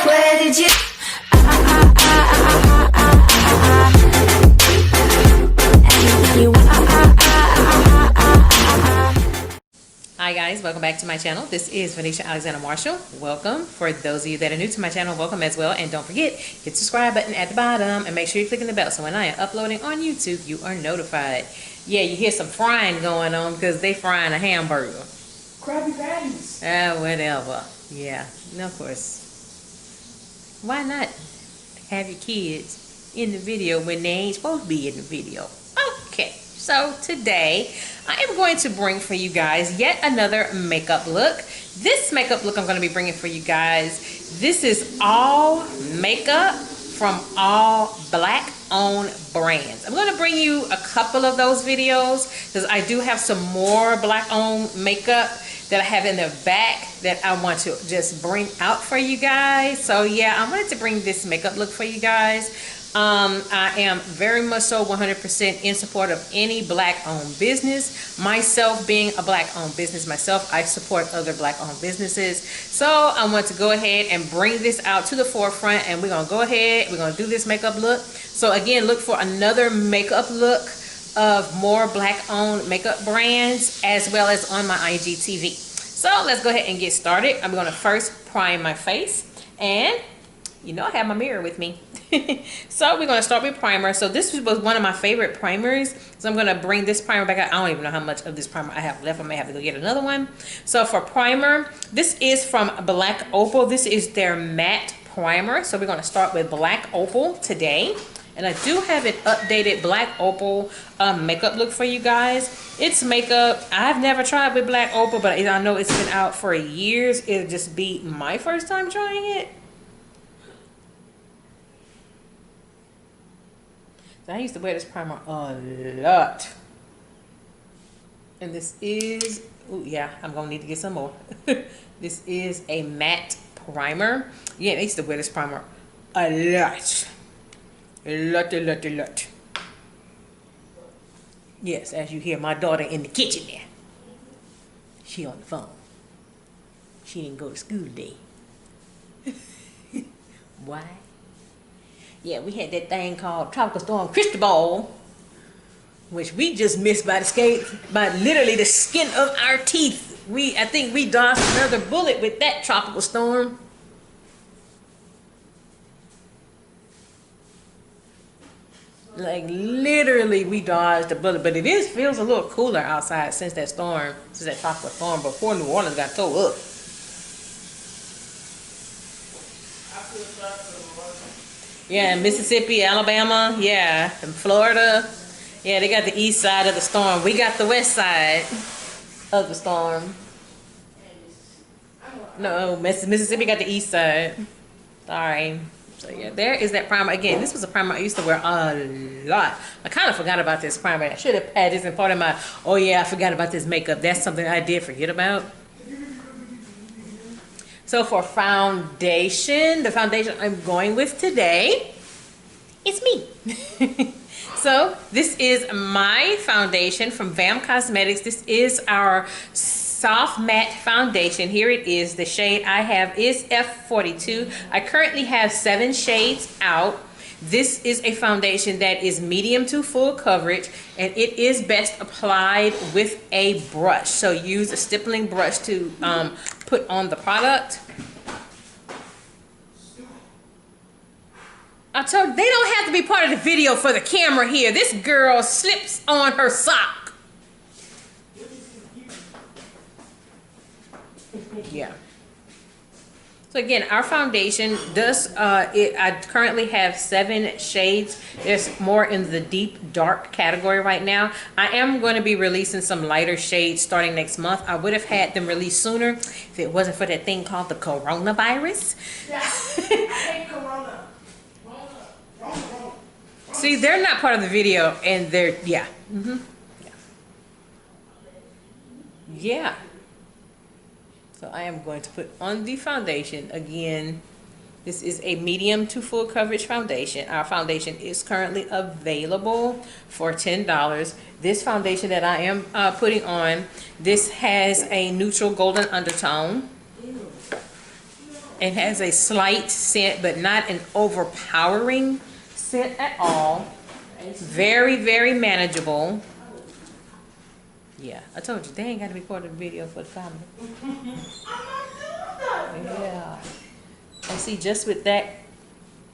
Where did you? Hi guys, welcome back to my channel. This is Venetia Alexander Marshall. Welcome. For those of you that are new to my channel, welcome as well. And don't forget, hit the subscribe button at the bottom and make sure you're clicking the bell so when I am uploading on YouTube, you are notified. Yeah, you hear some frying going on because they frying a hamburger. Krabby Patties. Whatever. Yeah, no, of course. Why not have your kids in the video when they ain't supposed to be in the video? Okay, so today I am going to bring for you guys yet another makeup look. This makeup look I'm going to be bringing for you guys, this is all makeup from all black owned brands. I'm going to bring you a couple of those videos because I do have some more black owned makeup that I have in the back that I want to just bring out for you guys. So yeah, I wanted to bring this makeup look for you guys. I am very much so 100% in support of any black owned business. Myself being a black owned business myself, I support other black owned businesses. So I want to go ahead and bring this out to the forefront, and we're going to go ahead, we're going to do this makeup look. So again, look for another makeup look of more black owned makeup brands as well as on my IGTV. So let's go ahead and get started. I'm going to first prime my face, and you know I have my mirror with me. So we're going to start with primer. So this was one of my favorite primers, so I'm going to bring this primer back out. I don't even know how much of this primer I have left. I may have to go get another one. So for primer, this is from Black Opal. This is their matte primer. So we're going to start with Black Opal today. And I do have an updated Black Opal makeup look for you guys. It's makeup I've never tried with Black Opal, but I know it's been out for years. It'll just be my first time trying it. So I used to wear this primer a lot. And this is, oh yeah, I'm gonna need to get some more. This is a matte primer. Yeah, I used to wear this primer a lot. A lot. Yes, as you hear my daughter in the kitchen there. She on the phone. She didn't go to school today. Why? Yeah, we had that thing called Tropical Storm Cristobal, which we just missed by literally the skin of our teeth. I think we dodged another bullet with that tropical storm. Like literally we dodged a bullet, but it feels a little cooler outside since that storm, since that tropical storm before New Orleans got towed up. Yeah, Mississippi, Alabama, yeah, and Florida. Yeah, they got the east side of the storm. We got the west side of the storm. No, Mississippi got the east side. Sorry. So yeah, there is that primer. Again, this was a primer I used to wear a lot. I kind of forgot about this primer. I should have had this in part of my, oh yeah, I forgot about this makeup. That's something I did forget about. So for foundation, the foundation I'm going with today, it's me. So this is my foundation from V.A.M Cosmetics. This is our soft matte foundation. Here it is. The shade I have is F42. I currently have 7 shades out. This is a foundation that is medium to full coverage, and it is best applied with a brush. So use a stippling brush to put on the product. I told you, they don't have to be part of the video for the camera here. This girl slips on her sock. Yeah. So again, our foundation does, I currently have 7 shades. There's more in the deep dark category right now. I am going to be releasing some lighter shades starting next month. I would have had them released sooner if it wasn't for that thing called the coronavirus. Yeah, I hate Corona. See, they're not part of the video, and they're, yeah. Yeah. So I am going to put on the foundation. Again, this is a medium to full coverage foundation. Our foundation is currently available for $10. This foundation that I am putting on, this has a neutral golden undertone. It has a slight scent, but not an overpowering scent at all. It's very, very manageable. Yeah, I told you, they ain't got to be part of the video for the family. Yeah. And see, just with that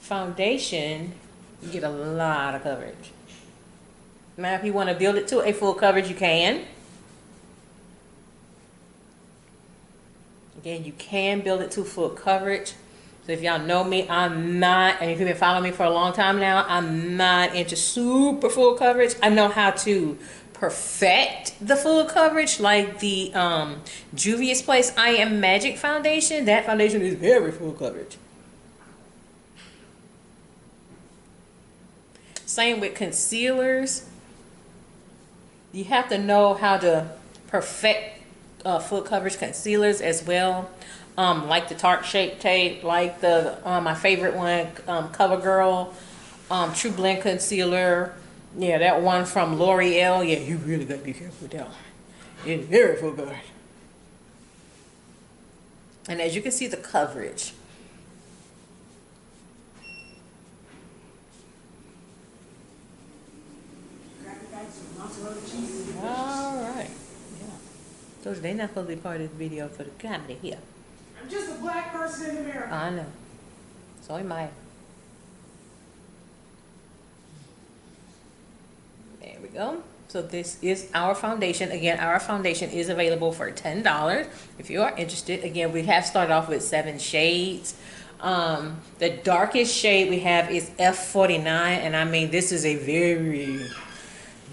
foundation, you get a lot of coverage. Now, if you want to build it to a full coverage, you can. Again, you can build it to full coverage. So if y'all know me, I'm not, and if you've been following me for a long time now, I'm not into super full coverage. I know how to perfect the full coverage, like the Juvia's Place I Am Magic foundation. That foundation is very full coverage. Same with concealers. You have to know how to perfect full coverage concealers as well. Like the Tarte Shape Tape, like the my favorite one, CoverGirl True Blend Concealer. Yeah, that one from L'Oreal. Yeah, you really got to be careful with that one. It's very full coverage. And as you can see, the coverage. All right. Yeah. Those they're not supposed to be part of the video for the comedy here. I'm just a black person in America. I know. So am I. There we go. So this is our foundation. Again, our foundation is available for $10 if you are interested. Again, we have started off with 7 shades. The darkest shade we have is F49, and I mean this is a very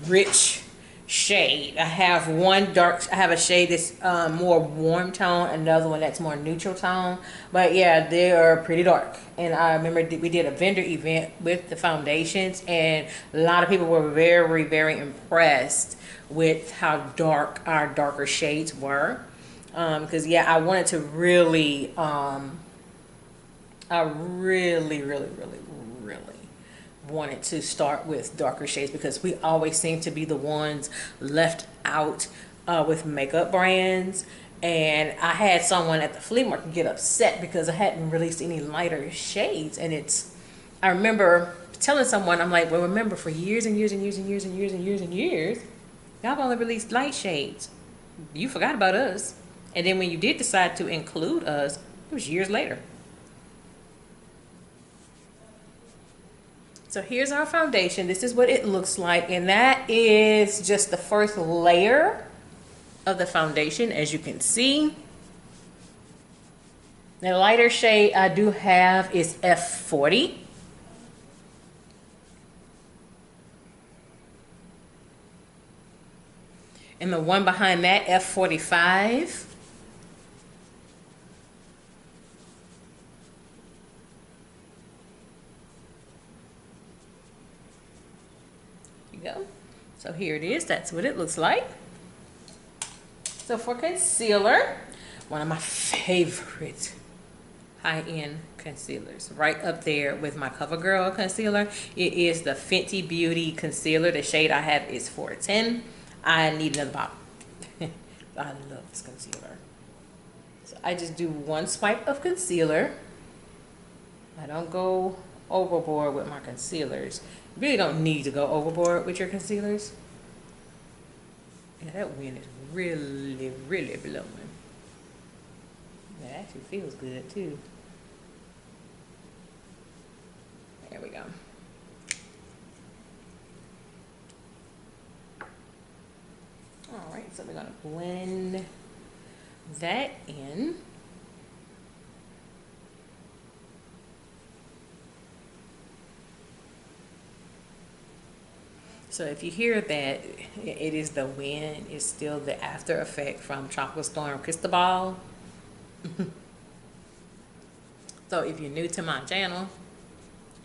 rich shade. I have one dark, I have a shade that's more warm tone, another one that's more neutral tone, but yeah, they are pretty dark. And I remember we did a vendor event with the foundations, and a lot of people were very, very impressed with how dark our darker shades were, because yeah, I wanted to really I really wanted to start with darker shades, because we always seem to be the ones left out with makeup brands. And I had someone at the flea market get upset because I hadn't released any lighter shades. And I remember telling someone, I'm like, well, remember, for years and years and years and years and years and years and years, y'all only released light shades. You forgot about us. And then when you did decide to include us, it was years later. So here's our foundation. This is what it looks like, and that is just the first layer of the foundation, as you can see. The lighter shade I do have is F40. And the one behind that, F45. Go. So here it is. That's what it looks like. So for concealer, one of my favorite high-end concealers, right up there with my CoverGirl concealer, it is the Fenty Beauty concealer. The shade I have is 410. I need another bottle. I love this concealer. So I just do one swipe of concealer. I don't go overboard with my concealers. You really don't need to go overboard with your concealers. Yeah, that wind is really blowing. It actually feels good too. There we go. All right, so we're gonna blend that in. So if you hear that, it is the wind. It's still the after effect from Tropical Storm Cristobal. So if you're new to my channel,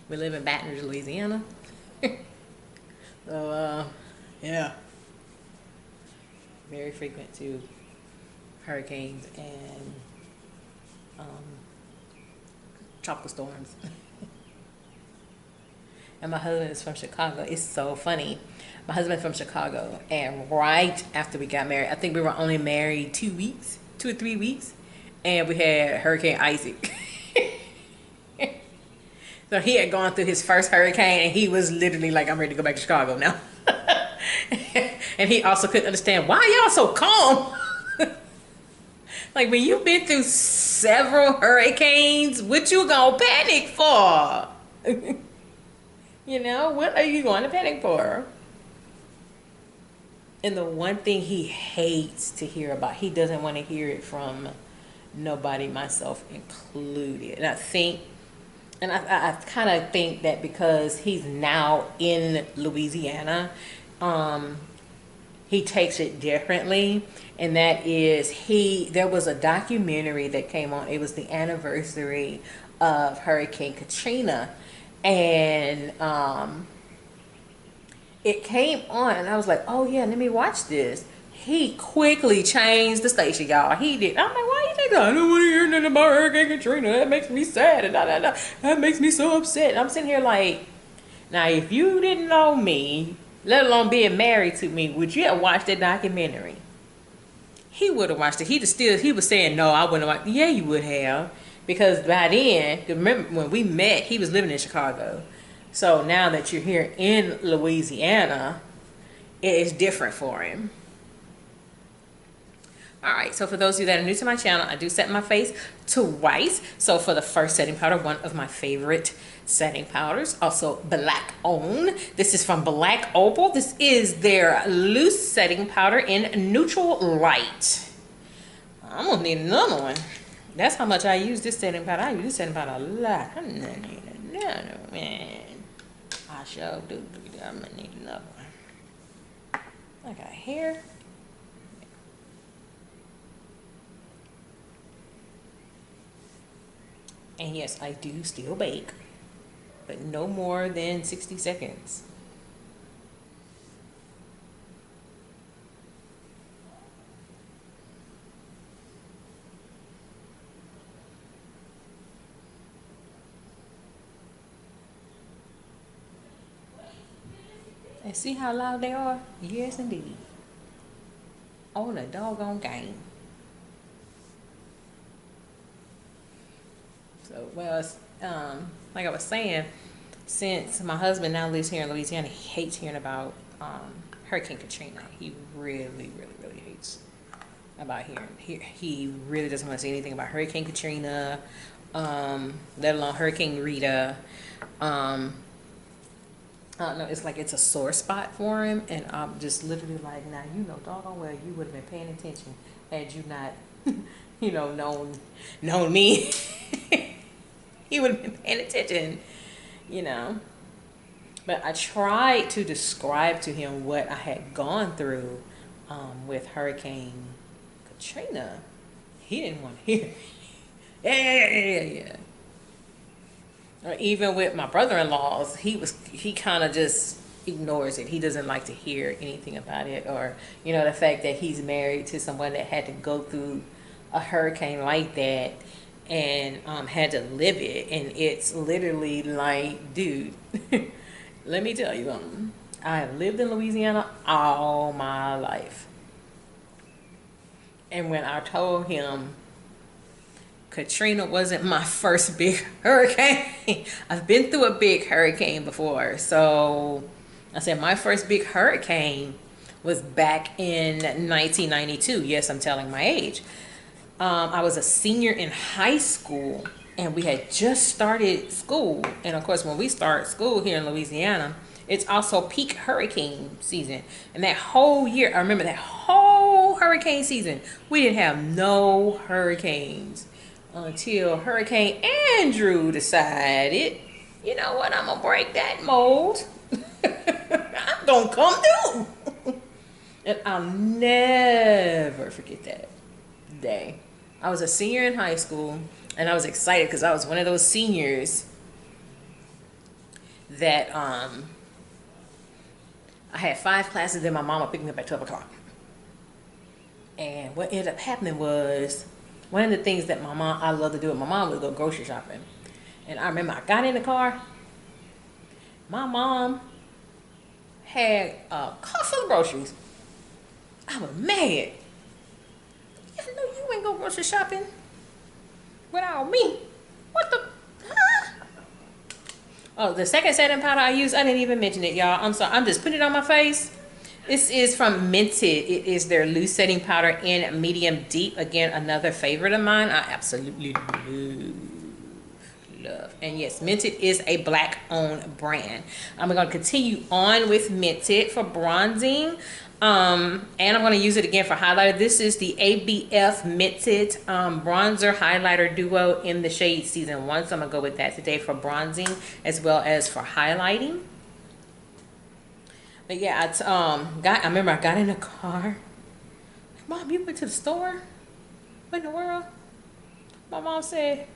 we live in Baton Rouge, Louisiana. So yeah, very frequent to hurricanes and tropical storms. And my husband is from Chicago. It's so funny. My husband's from Chicago, and right after we got married, I think we were only married 2 weeks, 2 or 3 weeks, and we had Hurricane Isaac. So he had gone through his first hurricane, and he was literally like, I'm ready to go back to Chicago now. And he also couldn't understand, why y'all so calm? Like, when you've been through several hurricanes, what you gonna panic for? You know, what are you going to panic for? And the one thing he hates to hear about, he doesn't want to hear it from nobody, myself included. And I think, and I kind of think that because he's now in Louisiana, he takes it differently. And that is, there was a documentary that came on. It was the anniversary of Hurricane Katrina. And it came on, and I was like, oh yeah, let me watch this. He quickly changed the station, y'all. He did. I'm like, why you think I don't want to hear nothing about Hurricane Katrina? That makes me sad, and that makes me so upset. And I'm sitting here like, now if you didn't know me, let alone being married to me, would you have watched that documentary? He would have watched it. He was saying, no, I wouldn't have watched it. Yeah, you would have. Because by then, remember when we met, he was living in Chicago. So now that you're here in Louisiana, it is different for him. Alright, so for those of you that are new to my channel, I do set my face twice. So for the first setting powder, one of my favorite setting powders, also black owned. This is from Black Opal. This is their loose setting powder in neutral light. I'm gonna need another one. That's how much I use this setting powder. I use this setting powder a lot. I'm gonna need another one. I sure do. I'm gonna need another one. I got hair. And yes, I do still bake, but no more than 60 seconds. And see how loud they are? Yes, indeed. On a doggone game. So, well, like I was saying, since my husband now lives here in Louisiana, he hates hearing about Hurricane Katrina. He really hates about hearing. He really doesn't want to say anything about Hurricane Katrina, let alone Hurricane Rita. I don't know, it's like it's a sore spot for him, and I'm just literally like, now, you know doggone well you would have been paying attention had you not, you know, known me. He would have been paying attention, you know. But I tried to describe to him what I had gone through with Hurricane Katrina. He didn't want to hear it. Yeah. Or even with my brother-in-laws, he kind of just ignores it. He doesn't like to hear anything about it, or, you know, the fact that he's married to someone that had to go through a hurricane like that and had to live it. And it's literally like, dude, let me tell you something. I have lived in Louisiana all my life. And when I told him Katrina wasn't my first big hurricane, I've been through a big hurricane before. So I said my first big hurricane was back in 1992. Yes, I'm telling my age. I was a senior in high school, and we had just started school. And of course, when we start school here in Louisiana, it's also peak hurricane season. And that whole year, I remember that whole hurricane season, we didn't have no hurricanes until Hurricane Andrew decided, you know what, I'm gonna break that mold. I'm gonna come through. And I'll never forget that day. I was a senior in high school, and I was excited because I was one of those seniors that I had 5 classes, then my mama picked me up at 12 o'clock. And what ended up happening was, one of the things that I love to do with my mom was go grocery shopping. And I remember I got in the car, my mom had a car full of groceries. I was mad. I know you ain't go grocery shopping without me. What the? Huh? Oh, the second setting powder I use, I didn't even mention it, y'all. I'm sorry. I'm just putting it on my face. This is from Mented. It is their loose setting powder in medium deep. Again, another favorite of mine. I absolutely love. And yes, Mented is a black owned brand. I'm going to continue on with Mented for bronzing. And I'm going to use it again for highlighter. This is the ABF Mented bronzer highlighter duo in the shade season 1. So I'm going to go with that today for bronzing as well as for highlighting. But yeah, I remember I got in a car. Mom, you went to the store? What in the world? My mom said,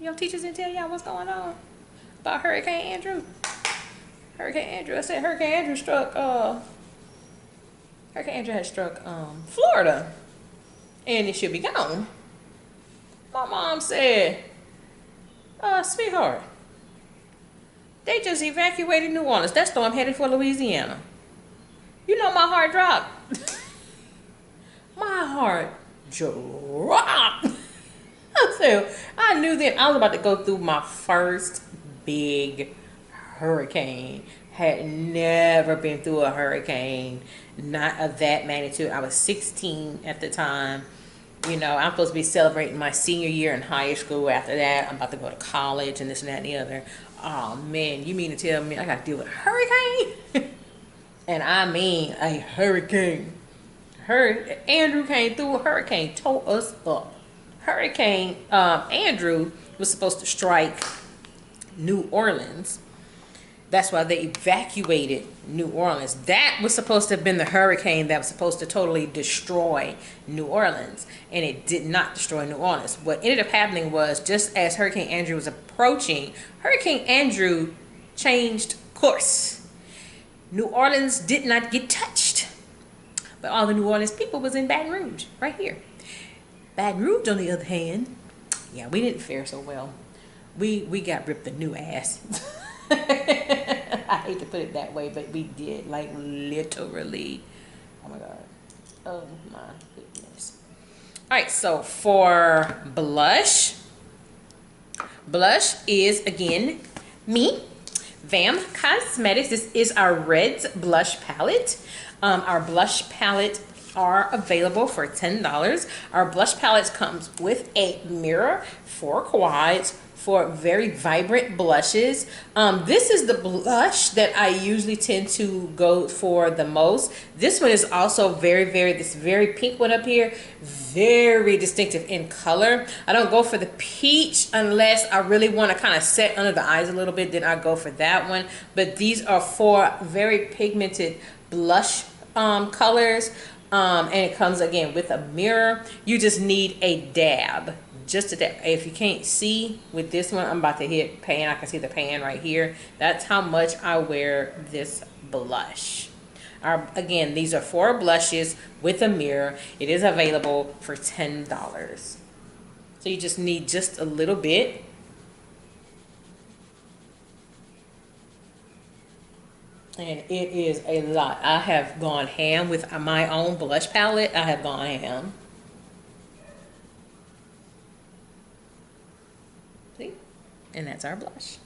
your teachers didn't tell y'all what's going on about Hurricane Andrew. Hurricane Andrew. I said Hurricane Andrew had struck Florida, and it should be gone. My mom said, sweetheart, they just evacuated New Orleans. That storm headed for Louisiana. You know, my heart dropped. My heart dropped. So I knew that I was about to go through my first big hurricane. Had never been through a hurricane, not of that magnitude. I was 16 at the time. You know, I'm supposed to be celebrating my senior year in high school. After that, I'm about to go to college and this and that and the other. Oh man, you mean to tell me I got to deal with a hurricane? And I mean a hurricane. Andrew came through a hurricane, tore us up. Hurricane Andrew was supposed to strike New Orleans. That's why they evacuated New Orleans. That was supposed to have been the hurricane that was supposed to totally destroy New Orleans. And it did not destroy New Orleans. What ended up happening was, just as Hurricane Andrew was approaching, Hurricane Andrew changed course. New Orleans did not get touched. But all the New Orleans people was in Baton Rouge, right here. Baton Rouge, on the other hand, yeah, we didn't fare so well. We got ripped a new ass. I hate to put it that way, but we did, like literally. Oh my god. Oh my goodness. All right, so for blush is again me, V.A.M Cosmetics. This is our Reds blush palette. Our blush palette are available for $10. Our blush palette comes with a mirror, 4 quads for very vibrant blushes. This is the blush that I usually tend to go for the most. This one is also this very pink one up here, very distinctive in color. I don't go for the peach unless I really want to kind of set under the eyes a little bit, then I go for that one. But these are 4 very pigmented blush colors. And it comes again with a mirror. You just need a dab, just a dab. If you can't see with this one, I'm about to hit pan. I can see the pan right here. That's how much I wear this blush. Again, these are 4 blushes with a mirror. It is available for $10. So you just need just a little bit. And it is a lot. I have gone ham with my own blush palette. I have gone ham. See? And that's our blush.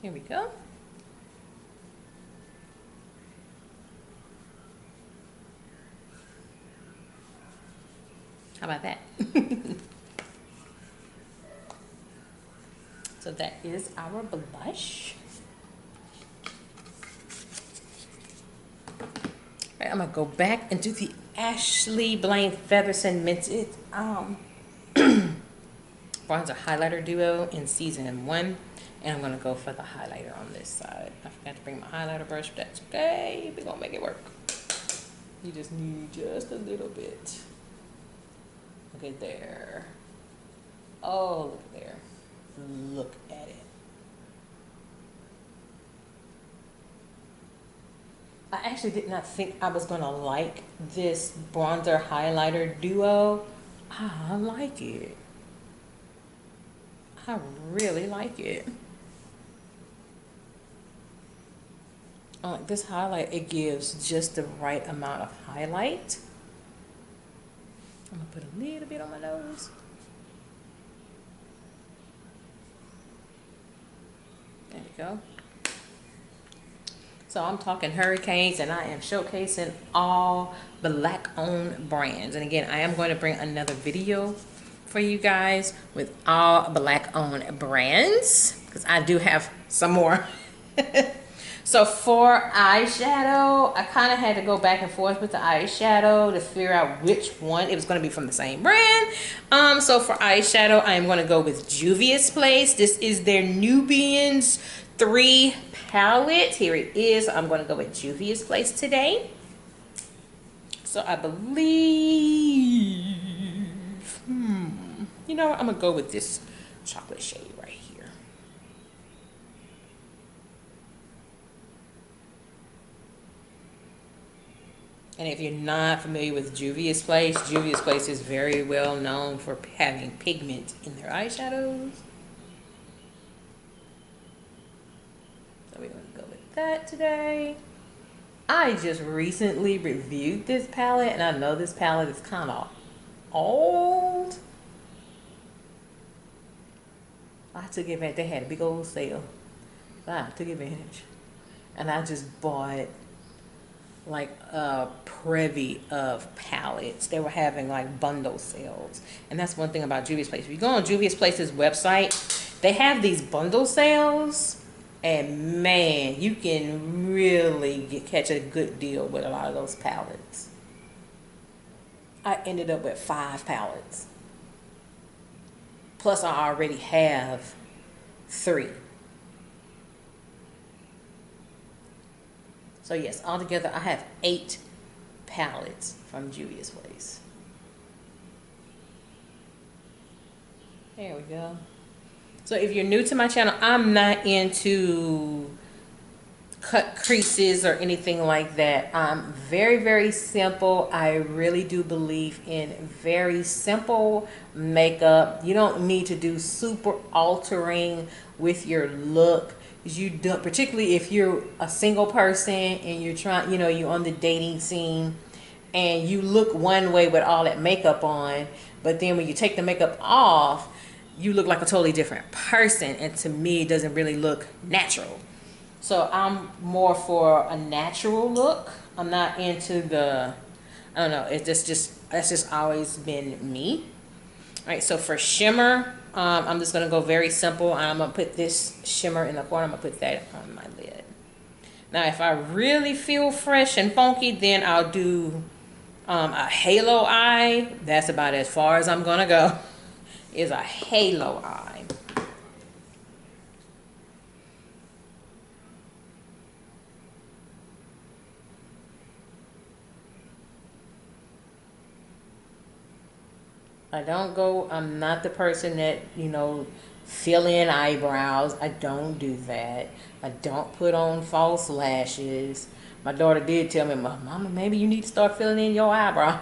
Here we go. How about that? So that is our blush. All right, I'm gonna go back and do the Ashley Blaine Featherston Mented bronzer highlighter duo in season 1, and I'm gonna go for the highlighter on this side. I forgot to bring my highlighter brush, but that's okay. We're gonna make it work. You just need just a little bit. Okay, there. Oh, look there. Look at it. I actually did not think I was gonna like this bronzer highlighter duo. I like it. I really like it. I like this highlight. It gives just the right amount of highlight. I'm gonna put a little bit on my nose. go. So I'm talking hurricanes, and I am showcasing all black owned brands. And again, I am going to bring another video for you guys with all black owned brands, because I do have some more. So for eyeshadow, I kind of had to go back and forth with the eyeshadow to figure out which one. It was going to be from the same brand. So for eyeshadow, I am going to go with Juvia's Place. This is their Nubians 3 palette. Here it is. I'm going to go with Juvia's Place today. So I believe, you know what? I'm going to go with this chocolate shade right here. And if you're not familiar with Juvia's Place is very well known for having pigment in their eyeshadows. So we're going to go with that today. I just recently reviewed this palette, and I know this palette is kind of old. I took advantage. They had a big old sale. So I took advantage. And I just bought like a privy of palettes. They were having like bundle sales, and that's one thing about Juvia's Place. If you go on Juvia's Place's website, they have these bundle sales, and man, you can really catch a good deal with a lot of those palettes. I ended up with 5 palettes, plus I already have 3. So yes, altogether I have 8 palettes from Juvia's Place. There we go. So if you're new to my channel, I'm not into cut creases or anything like that. I'm very, very simple. I really do believe in very simple makeup. You don't need to do super altering with your look. You don't, particularly if you're a single person and you're trying, you know, you're on the dating scene and you look one way with all that makeup on, but then when you take the makeup off, you look like a totally different person, and to me it doesn't really look natural. So I'm more for a natural look. I'm not into the, I don't know, it's just that's just always been me. All right, so for shimmer, I'm just going to go very simple. I'm going to put this shimmer in the corner. I'm going to put that on my lid. Now, if I really feel fresh and funky, then I'll do a halo eye. That's about as far as I'm going to go, is a halo eye. I'm not the person that, you know, fill in eyebrows. I don't do that. I don't put on false lashes. My daughter did tell me, Mama, maybe you need to start filling in your eyebrows.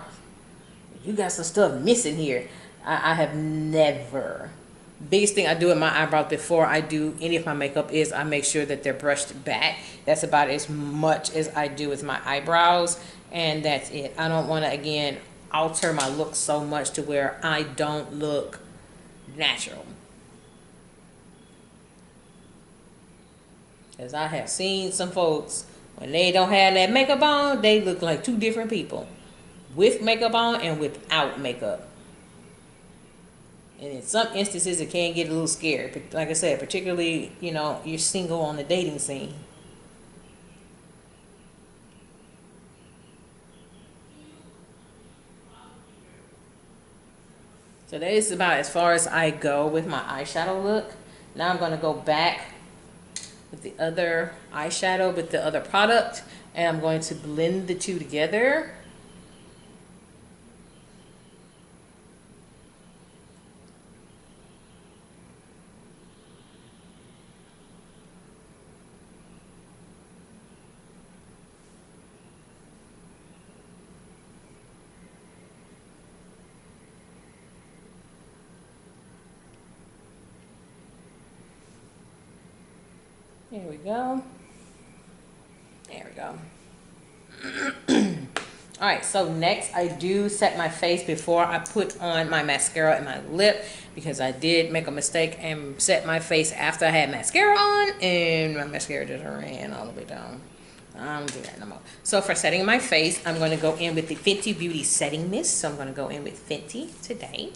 You got some stuff missing here. I have never. Biggest thing I do with my eyebrows before I do any of my makeup is I make sure that they're brushed back. That's about as much as I do with my eyebrows, and that's it. I don't want to, again, alter my look so much to where I don't look natural. As I have seen some folks, when they don't have that makeup on, they look like 2 different people. With makeup on and without makeup. And in some instances, it can get a little scary. But like I said, particularly, you know, you're single on the dating scene. So that is about as far as I go with my eyeshadow look. Now I'm going to go back with the other eyeshadow, with the other product, and I'm going to blend the 2 together. There we go. There we go. All right, so next I do set my face before I put on my mascara and my lip, because I did make a mistake and set my face after I had mascara on, and my mascara just ran all the way down. I don't do that no more. So for setting my face, I'm going to go in with the Fenty Beauty Setting Mist. So I'm going to go in with Fenty today.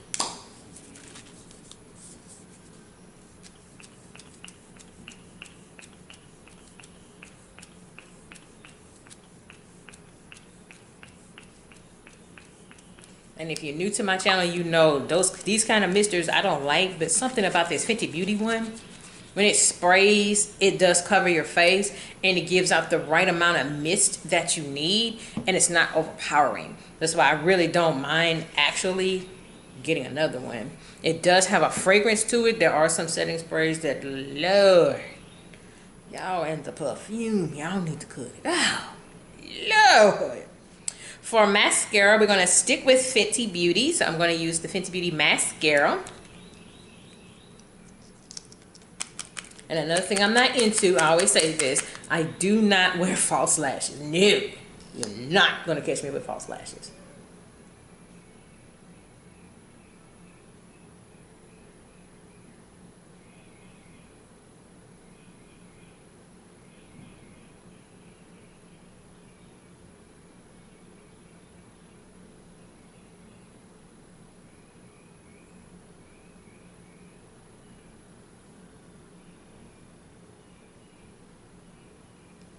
And if you're new to my channel, you know these kind of misters I don't like, but something about this Fenty Beauty one, when it sprays, it does cover your face and it gives out the right amount of mist that you need, and it's not overpowering. That's why I really don't mind actually getting another one. It does have a fragrance to it. There are some setting sprays that, Lord, y'all, and the perfume, y'all need to cut it out. Lord. For mascara, we're going to stick with Fenty Beauty. So I'm going to use the Fenty Beauty Mascara. And another thing I'm not into, I always say this, I do not wear false lashes. No, you're not going to catch me with false lashes.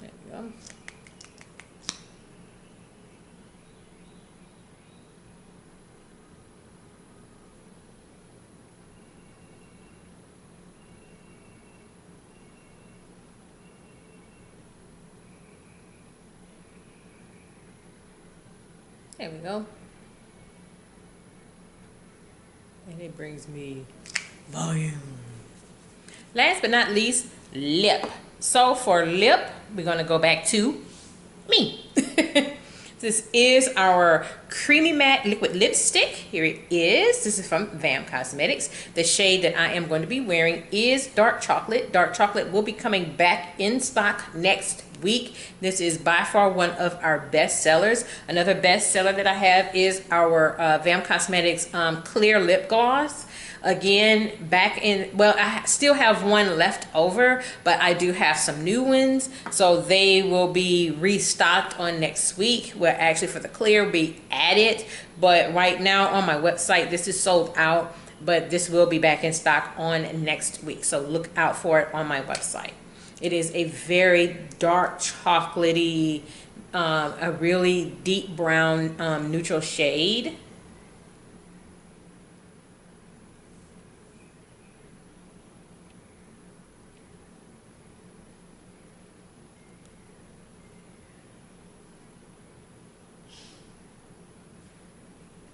There we go. There we go. And it brings me volume. Last but not least, lip. So for lip, we're going to go back to me. This is our Creamy Matte Liquid Lipstick. Here it is. This is from V.A.M Cosmetics. The shade that I am going to be wearing is Dark Chocolate. Dark Chocolate will be coming back in stock next week. This is by far one of our best sellers. Another best seller that I have is our V.A.M Cosmetics Clear Lip Gloss. Again, back in, well, I still have one left over, but I do have some new ones, so they will be restocked on next week. Where actually for the clear be added, but right now on my website this is sold out, but this will be back in stock on next week, so look out for it on my website. It is a very dark chocolatey, a really deep brown neutral shade.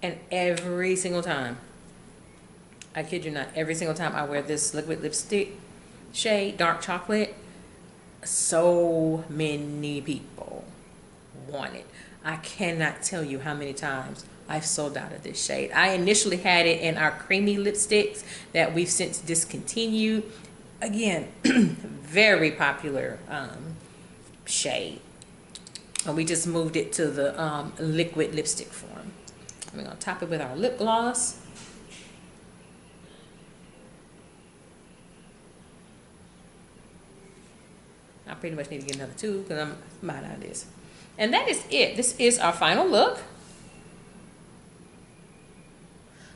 And every single time, I kid you not, every single time I wear this liquid lipstick shade, Dark Chocolate, so many people want it. I cannot tell you how many times I've sold out of this shade. I initially had it in our creamy lipsticks that we've since discontinued. Again, very popular shade. And we just moved it to the liquid lipstick form. We're going to top it with our lip gloss. I pretty much need to get another two because I'm out of this. And that is it. This is our final look.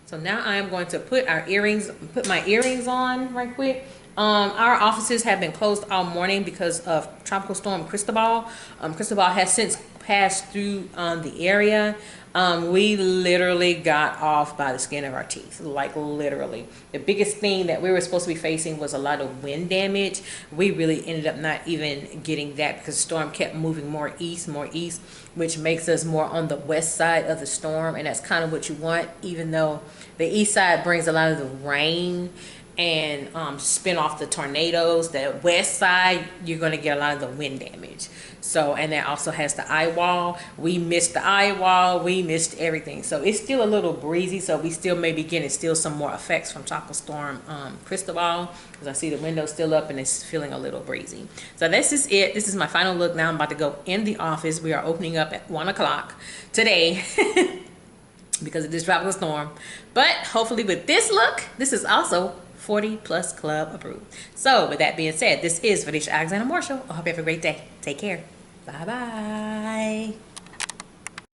So now I am going to put my earrings on right quick. Our offices have been closed all morning because of Tropical Storm Cristobal. Cristobal has since passed through the area. We literally got off by the skin of our teeth, like literally. The biggest thing that we were supposed to be facing was a lot of wind damage. We really ended up not even getting that because the storm kept moving more east, which makes us more on the west side of the storm, and that's kind of what you want, even though the east side brings a lot of the rain and spin off the tornadoes. The west side, you're going to get a lot of the wind damage. So, and that also has the eye wall. We missed the eye wall. We missed everything. So it's still a little breezy. So we still may be getting still some more effects from Tropical Storm Cristobal, because I see the window still up and it's feeling a little breezy. So this is it. This is my final look. Now I'm about to go in the office. We are opening up at 1 o'clock today because of this tropical storm. But hopefully with this look, this is also 40 plus club approved. So with that being said, this is Felicia Alexander Marshall. I hope you have a great day. Take care. Bye bye.